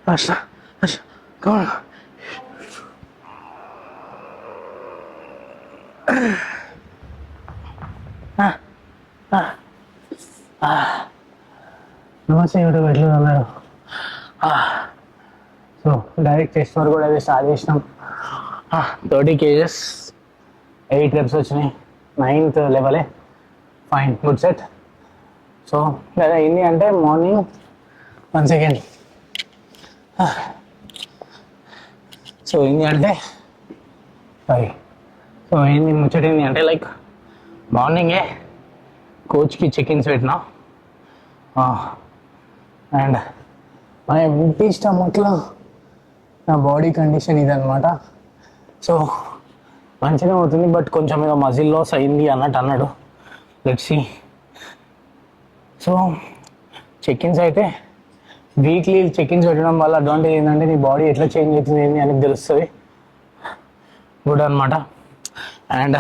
Asha, come on. నమస్తే YouTube ఎట్లా ఉన్నారు? సో డైరెక్ట్ టెస్ట్ వరకు కూడా అది స్టార్ట్ చేసినాం. 30 kgs 8 reps వచ్చినాయి. 9th లెవెలే. Fine, good set. సో లేదా ఏంటి అంటే మార్నింగ్ 1 second. సో ఏంటి అంటే సో ఏంటి ముచ్చట ఏంటి అంటే లైక్ మార్నింగే కోచ్కి చెక్-ఇన్స్ పెట్టినా అండ్ మన ఎంటీ స్టమక్లో నా బాడీ కండిషన్ ఇదనమాట. సో మంచిగా అవుతుంది, బట్ కొంచెం ఏదో మజిల్ లాస్ అయింది అన్నట్టు అన్నాడు. Let's see. సో చెక్-ఇన్స్ అయితే వీక్లీ చెక్-ఇన్స్ పెట్టడం వల్ల అడ్వాంటేజ్ ఏంటంటే నీ బాడీ ఎట్లా చేంజ్ అవుతుంది ఏంటి అని తెలుస్తుంది. గుడ్ అనమాట. అండ్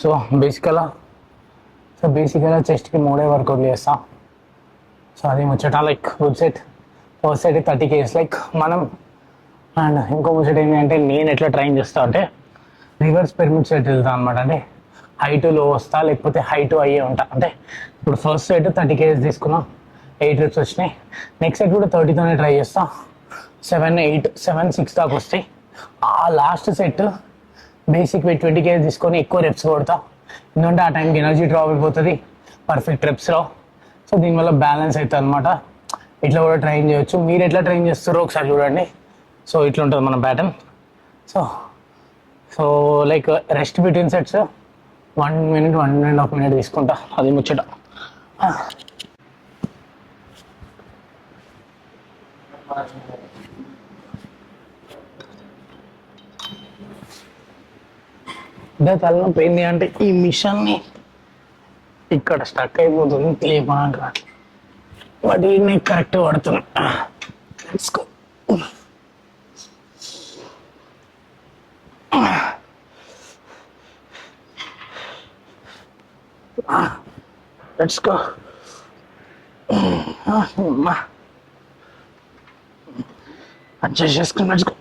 సో బేసికల్గా చెస్ట్కి 3 వర్కౌట్లు చేస్తాం. సో అది ముచ్చట like good set. First set 30 kgs like మనం. అండ్ ఇంకో ముచ్చట ఏంటి అంటే నేను ఎట్లా ట్రైన్ చేస్తా అంటే రివర్స్ పిరమిడ్ సెట్ వెళ్తాను అనమాట. అంటే హై టు లో వస్తా, లేకపోతే హై టు అయ్యే ఉంటా. అంటే ఇప్పుడు ఫస్ట్ సెట్ 30 kgs తీసుకున్నాం, 8 reps వచ్చినాయి. నెక్స్ట్ సెట్ కూడా 30తోనే ట్రై చేస్తా. 7, 8, 7, 6 దాకా వస్తాయి. ఆ last set basic weight 20 kgs తీసుకొని ఎక్కువ రెప్స్ కొడతా. ఎందుకంటే ఆ టైంకి ఎనర్జీ డ్రాప్ అయిపోతుంది పర్ఫెక్ట్ రెప్స్లో. సో దీనివల్ల బ్యాలెన్స్ అవుతుంది అనమాట. ఇట్లా కూడా ట్రైన్ చేయొచ్చు. మీరు ఎట్లా ట్రైన్ చేస్తారో ఒకసారి చూడండి. సో ఇట్లా ఉంటుంది మన pattern. So like rest between sets 1 minute 1.5 minutes తీసుకుంటా. అది ముచ్చట. అంటే తలనొప్పి ఏంటి అంటే ఈ మిషన్ని ఇక్కడ స్టక్ అయిపోతుంది, లేపడానికి రాదు. బట్ ఇది కరెక్ట్ పడుతుంది. తీసుకో. Let's go. అడ్జస్ట్ చేసుకుని లెట్స్ గో.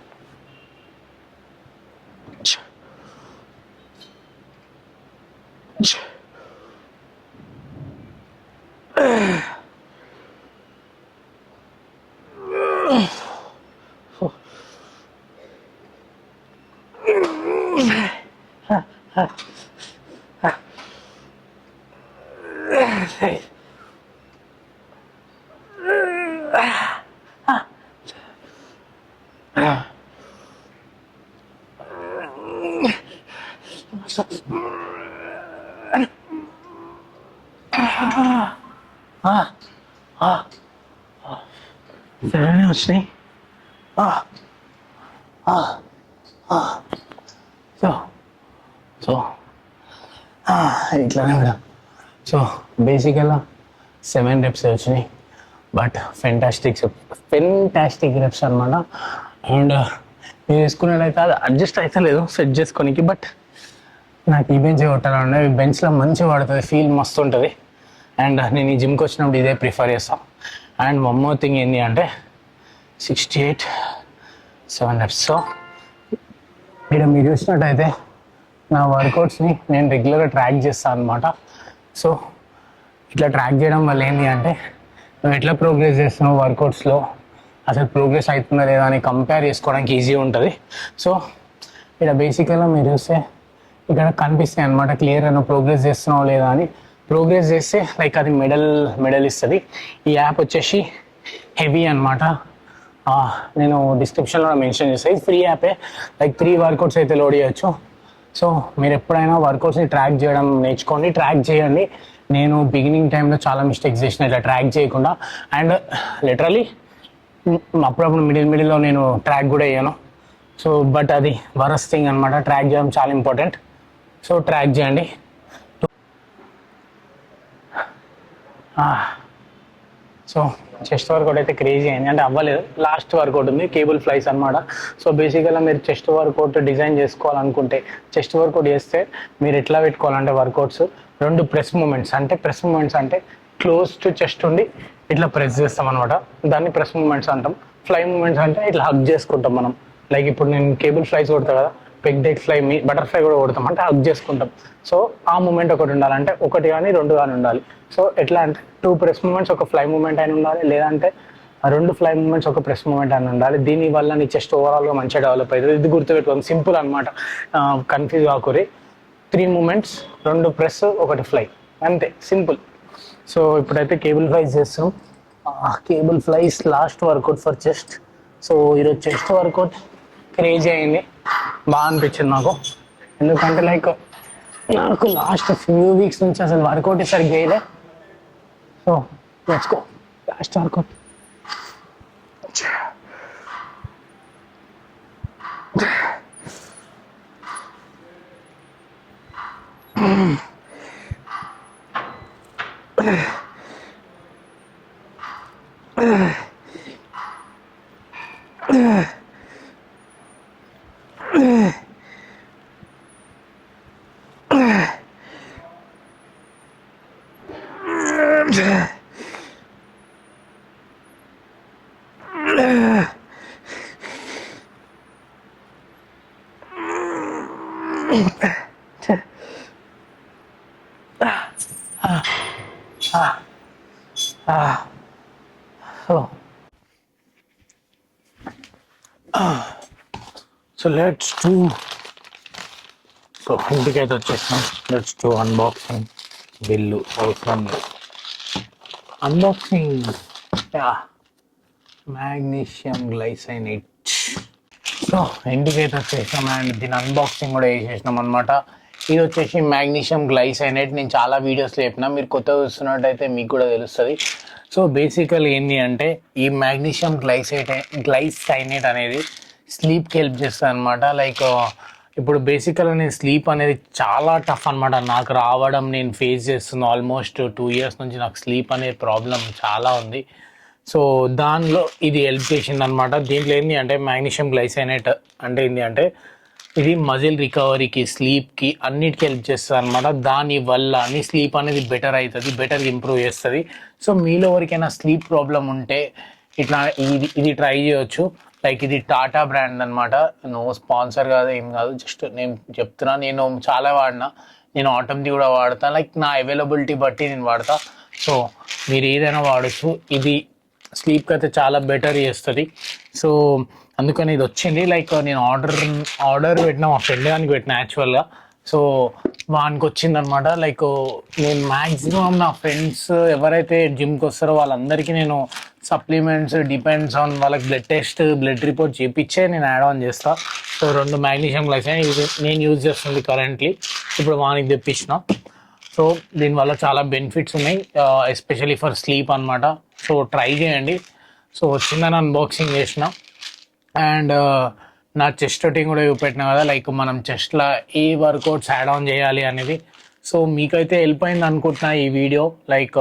సరే వచ్చినాయి. సో ఇట్లానే మేడం. సో బేసికల్గా 7 reps వచ్చినాయి, బట్ ఫెంటాస్టిక్ రెప్స్ అనమాట. అండ్ నేను వేసుకున్నట్టయితే అది అడ్జస్ట్ అయితే లేదు సెట్ చేసుకోనికి. బట్ నాకు ఈ బెంచ్ కొట్టాలంటే ఈ బెంచ్లో మంచిగా పడుతుంది, ఫీల్ మస్తు ఉంటుంది. అండ్ నేను ఈ జిమ్కి వచ్చినప్పుడు ఇదే ప్రిఫర్ చేస్తాను. అండ్ వన్ మోర్ థింగ్ ఏంటి అంటే 68 7 reps. సో ఇక్కడ మీరు చూసినట్టయితే నా వర్కౌట్స్ని నేను రెగ్యులర్గా ట్రాక్ చేస్తాను అనమాట. సో ఇట్లా ట్రాక్ చేయడం వల్ల ఏంటి అంటే నువ్వు ఎట్లా ప్రోగ్రెస్ చేస్తున్నావు వర్కౌట్స్లో, అసలు ప్రోగ్రెస్ అవుతుందా లేదా అని కంపేర్ చేసుకోవడానికి ఈజీగా ఉంటుంది. సో ఇక్కడ బేసికల్గా మీరు చూస్తే ఇక్కడ కనిపిస్తాయి అనమాట క్లియర్గా నువ్వు ప్రోగ్రెస్ చేస్తున్నావు లేదా అని. ప్రోగ్రెస్ చేస్తే లైక్ అది మెడల్ ఇస్తుంది. ఈ యాప్ వచ్చేసి హెవీ అనమాట. నేను డిస్క్రిప్షన్లో మెన్షన్ చేస్తాను. ఇది ఫ్రీ యాపే, లైక్ 3 వర్కౌట్స్ అయితే లోడ్ చేయొచ్చు. సో మీరు ఎప్పుడైనా వర్కౌట్స్ని ట్రాక్ చేయడం నేర్చుకోండి, ట్రాక్ చేయండి. నేను బిగినింగ్ టైంలో చాలా మిస్టేక్స్ చేసిన ఇట్లా ట్రాక్ చేయకుండా. అండ్ లిటరలీ అప్పుడప్పుడు మిడిల్లో నేను ట్రాక్ కూడా వేయను. సో బట్ అది వరస్ట్ థింగ్ అనమాట. ట్రాక్ చేయడం చాలా ఇంపార్టెంట్. సో ట్రాక్ చేయండి. సో చెస్ట్ వర్కౌట్ అయితే క్రేజీ అయింది, అంటే అవ్వలేదు. లాస్ట్ వర్కౌట్ ఉంది, కేబుల్ ఫ్లైస్ అనమాట. సో బేసికల్గా మీరు చెస్ట్ వర్కౌట్ డిజైన్ చేసుకోవాలనుకుంటే, చెస్ట్ వర్కౌట్ చేస్తే మీరు ఎట్లా పెట్టుకోవాలంటే వర్కౌట్స్ 2 ప్రెస్ మూమెంట్స్. అంటే క్లోజ్ టు చెస్ట్ ఉండి ఇట్లా ప్రెస్ చేస్తాం అనమాట, దాన్ని ప్రెస్ మూమెంట్స్ అంటాం. ఫ్లై మూమెంట్స్ అంటే ఇట్లా హగ్ చేసుకుంటాం మనం. లైక్ ఇప్పుడు నేను కేబుల్ ఫ్లైస్ కొడతా కదా, పెగ్ డెక్ ఫ్లై, బటర్ఫ్లై కూడా కొడతాం, అంటే హగ్ చేసుకుంటాం. సో ఆ మూమెంట్ ఒకటి ఉండాలంటే 1 కానీ 2 కానీ ఉండాలి. సో ఎట్లా అంటే 2 ప్రెస్ మూమెంట్స్, ఒక ఫ్లై మూమెంట్ అయినా ఉండాలి, లేదంటే 2 ఫ్లై మూమెంట్స్, ఒక ప్రెస్ మూమెంట్ అని ఉండాలి. దీనివల్ల నీ చెస్ట్ ఓవరాల్గా మంచిగా డెవలప్ అవుతుంది. ఇది గుర్తుపెట్టుకోండి, సింపుల్ అనమాట, కన్ఫ్యూజ్ కాకూరి. 3 మూమెంట్స్, 2 ప్రెస్, 1 ఫ్లై, అంతే, సింపుల్. సో ఇప్పుడైతే కేబుల్ ఫ్లైస్ చేస్తాం. Cable flies last workout for chest. So ఈరోజు చెస్ట్ వర్కౌట్ క్రేజీ అయింది, బాగా అనిపించింది నాకు. ఎందుకంటే లైక్ నాకు లాస్ట్ ఫ్యూ వీక్స్ నుంచి అసలు వర్కౌట్ సరిగ్గా చేయలే. So let's go, last workout. So let's do, so ఇంటికైతే వచ్చేసాం. Let's do unboxing. బిల్లు అవసరం లేదు, అన్బాక్సింగ్. మ్యాగ్నీషియం గ్లైసైనేట్. సో ఇంటికైతే వచ్చేసాం అండ్ దీని అన్బాక్సింగ్ కూడా వేసేసినాం అనమాట. ఇది వచ్చేసి మ్యాగ్నీషియం గ్లైసైనేట్. నేను చాలా వీడియోస్లో చెప్పిన, మీరు కొత్తగా చూస్తున్నట్టయితే మీకు కూడా తెలుస్తుంది. సో బేసికల్ ఏంటి అంటే ఈ మ్యాగ్నీషియం గ్లైసైనేట్ అనేది స్లీప్కి హెల్ప్ చేస్తుంది అనమాట. లైక్ ఇప్పుడు బేసికల్గా నేను స్లీప్ అనేది చాలా టఫ్ అనమాట నాకు రావడం. నేను ఫేస్ చేస్తున్న ఆల్మోస్ట్ 2 ఇయర్స్ నుంచి నాకు స్లీప్ అనే ప్రాబ్లం చాలా ఉంది. సో దానిలో ఇది హెల్ప్ చేసింది అనమాట. దీంట్లో ఏంటి అంటే మ్యాగ్నీషియం గ్లైసైనేట్ అంటే ఏంటి అంటే ఇది మజిల్ రికవరీకి, స్లీప్కి, అన్నిటికీ హెల్ప్ చేస్తుంది అనమాట. దానివల్ల నీ స్లీప్ అనేది బెటర్ అవుతుంది, బెటర్గా ఇంప్రూవ్ చేస్తుంది. సో మీలో ఎవరికైనా స్లీప్ ప్రాబ్లం ఉంటే ఇట్లా ఇది ట్రై చేయొచ్చు. లైక్ ఇది టాటా బ్రాండ్ అనమాట. నో స్పాన్సర్ కాదు, ఏం కాదు, జస్ట్ నేను చెప్తున్నా. నేను చాలా వాడినా, నేను ఆటమ్ది కూడా వాడతా. లైక్ నా అవైలబిలిటీ బట్టి నేను వాడతా. సో మీరు ఏదైనా వాడచ్చు. ఇది స్లీప్కి అయితే చాలా బెటర్ చేస్తుంది. సో అందుకని ఇది వచ్చింది. లైక్ నేను ఆర్డర్ పెట్టిన, మా ఫ్రెండ్ దానికి పెట్టిన యాక్చువల్గా. సో వానికి వచ్చిందనమాట. లైక్ నేను మ్యాక్సిమం నా ఫ్రెండ్స్ ఎవరైతే జిమ్కి వస్తారో వాళ్ళందరికీ నేను సప్లిమెంట్స్ డిపెండ్స్ ఆన్ వాళ్ళకి బ్లడ్ టెస్ట్, బ్లడ్ రిపోర్ట్ చేయించే నేను యాడ్ ఆన్ చేస్తాను. సో 2 మ్యాగ్నీషియం గ్లైసైనేట్ నేను యూజ్ చేస్తుంది కరెంట్లీ. ఇప్పుడు వానికి తెప్పించిన. సో దీనివల్ల చాలా బెనిఫిట్స్ ఉన్నాయి, ఎస్పెషలీ ఫర్ స్లీప్ అనమాట. సో ట్రై చేయండి. సో వచ్చిందని అన్బాక్సింగ్ చేసిన అండ్ నా చెస్ట్ రొటీన్ కూడా చూపెట్టినా కదా, లైక్ మనం చెస్ట్లో ఏ వర్కౌట్స్ యాడ్ ఆన్ చేయాలి అనేది. సో మీకైతే హెల్ప్ అయింది అనుకుంటున్నా ఈ వీడియో. లైక్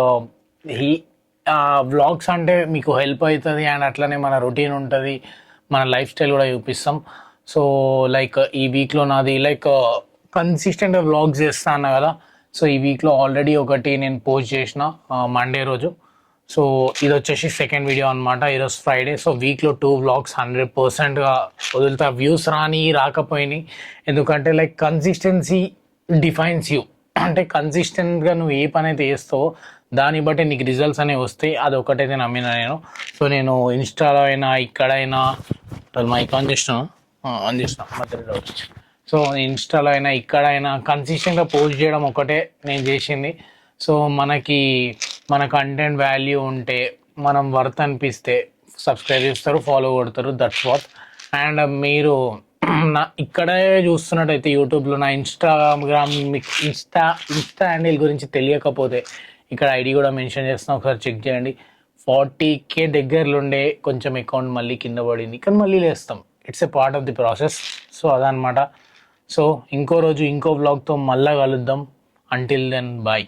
ఈ వ్లాగ్స్ అంటే మీకు హెల్ప్ అవుతుంది అండ్ అట్లనే మన రొటీన్ ఉంటుంది, మన లైఫ్ స్టైల్ కూడా చూపిస్తాం. సో లైక్ ఈ వీక్లో నాది లైక్ కన్సిస్టెంట్గా వ్లాగ్స్ చేస్తాను కదా. సో ఈ వీక్లో ఆల్రెడీ ఒకటి నేను పోస్ట్ చేసిన మండే రోజు. సో ఇది వచ్చేసి సెకండ్ వీడియో అనమాట. ఈరోజు ఫ్రైడే. సో వీక్లో 2 వ్లాగ్స్ 100%గా వదులుతా. వ్యూస్ రాకపోయినాయి, ఎందుకంటే లైక్ కన్సిస్టెన్సీ డిఫైన్స్ యూ. అంటే కన్సిస్టెంట్గా నువ్వు ఏ పని అయితే చేస్తావో దాన్ని బట్టి నీకు రిజల్ట్స్ అనేవి వస్తాయి. అది ఒకటైతే నమ్మిన నేను. సో నేను ఇన్స్టాలో అయినా ఇక్కడైనా మైక్ ఆన్ చేసిన మధ్యలో. సో ఇన్స్టాలో అయినా ఇక్కడైనా కన్సిస్టెంట్గా పోస్ట్ చేయడం ఒకటే నేను చేసింది. సో మన కంటెంట్ వాల్యూ ఉంటే, మనం వర్త్ అనిపిస్తే సబ్స్క్రైబ్ చేస్తారు, ఫాలో కొడతారు, దట్స్ వాట్. అండ్ మీరు నా ఇక్కడే చూస్తున్నట్టయితే యూట్యూబ్లో నా ఇన్స్టా హ్యాండిల్ గురించి తెలియకపోతే ఇక్కడ ఐడి కూడా మెన్షన్ చేస్తున్నా, ఒకసారి చెక్ చేయండి. 40K దగ్గరలో ఉండే కొంచెం అకౌంట్ మళ్ళీ కింద పడింది, కానీ మళ్ళీ లేస్తాం. It's a part of the process. So అదనమాట. సో ఇంకో రోజు ఇంకో వ్లాగ్తో మళ్ళా కలుద్దాం. Until then bye.